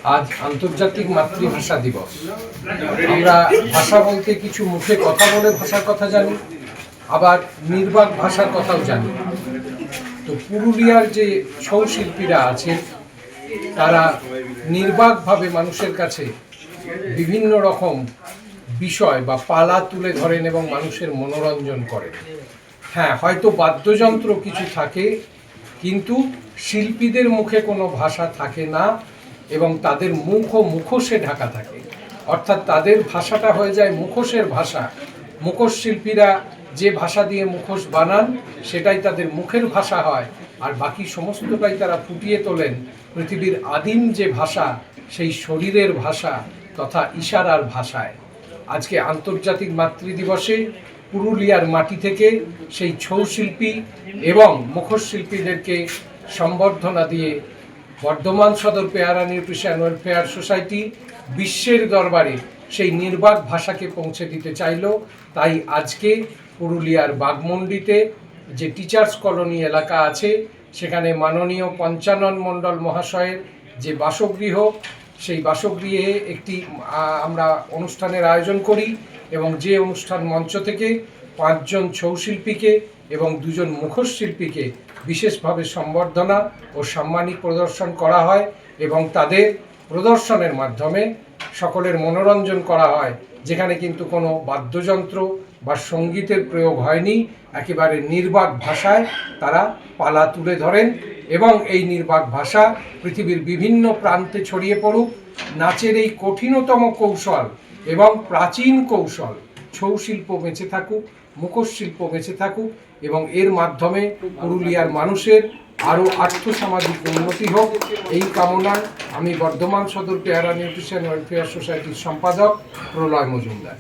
আজ আন্তর্জাতিক মাতৃভাষা দিবস। আমরা ভাষা বলতে কিছু মুখে কথা বলে ভাষার কথা জানি, আবার নির্বাক ভাষার কথাও জানি। তো পুরুলিয়ার যে ছৌ শিল্পীরা আছেন তারা নির্বাকভাবে মানুষের কাছে বিভিন্ন রকম বিষয় বা পালা তুলে ধরেন এবং মানুষের মনোরঞ্জন করেন। হ্যাঁ, হয়তো বাদ্যযন্ত্র কিছু থাকে, কিন্তু শিল্পীদের মুখে কোনো ভাষা থাকে না এবং তাদের মুখ ও মুখোশে ঢাকা থাকে, অর্থাৎ তাদের ভাষাটা হয়ে যায় মুখোশের ভাষা। মুখোশ শিল্পীরা যে ভাষা দিয়ে মুখোশ বানান সেটাই তাদের মুখের ভাষা হয়, আর বাকি সমস্তটাই তারা ফুটিয়ে তোলেন পৃথিবীর আদিম যে ভাষা, সেই শরীরের ভাষা তথা ইশারার ভাষায়। আজকে আন্তর্জাতিক মাতৃদিবসে পুরুলিয়ার মাটি থেকে সেই ছৌ শিল্পী এবং মুখোশ শিল্পীদেরকে সম্বর্ধনা দিয়ে বর্ধমান সদর পেয়ারা নিউট্রিশন ওয়েলফেয়ার সোসাইটি বিশ্বের দরবারে সেই নির্বাক ভাষাকে পৌঁছে দিতে চাইল। তাই আজকে পুরুলিয়ার বাগমন্ডিতে যে টিচার্স কলোনি এলাকা আছে, সেখানে মাননীয় পঞ্চানন মণ্ডল মহাশয়ের যে বাসগৃহ, সেই বাসগৃহে একটি আমরা অনুষ্ঠানের আয়োজন করি এবং যে অনুষ্ঠান মঞ্চ থেকে 5 জন ছৌ শিল্পীকে এবং 2 জন মুখোশ শিল্পীকে বিশেষভাবে সম্বর্ধনা ও সাম্মানিক প্রদর্শন করা হয় এবং তাদের প্রদর্শনের মাধ্যমে সকলের মনোরঞ্জন করা হয়, যেখানে কিন্তু কোনো বাদ্যযন্ত্র বা সঙ্গীতের প্রয়োগ হয়নি। একেবারে নির্বাক ভাষায় তারা পালা তুলে ধরেন এবং এই নির্বাক ভাষা পৃথিবীর বিভিন্ন প্রান্তে ছড়িয়ে পড়ুক। নাচের এই কঠিনতম কৌশল এবং প্রাচীন কৌশল ছৌ শিল্প বেঁচে থাকুক, মুখোশ শিল্প বেঁচে থাকুক এবং এর মাধ্যমে পুরুলিয়ার মানুষের আরও আর্থসামাজিক উন্নতি হোক, এই কামনায় আমি বর্ধমান সদর পেয়ারা নিউট্রিশন ওয়েলফেয়ার সোসাইটির সম্পাদক প্রলয় মজুমদার।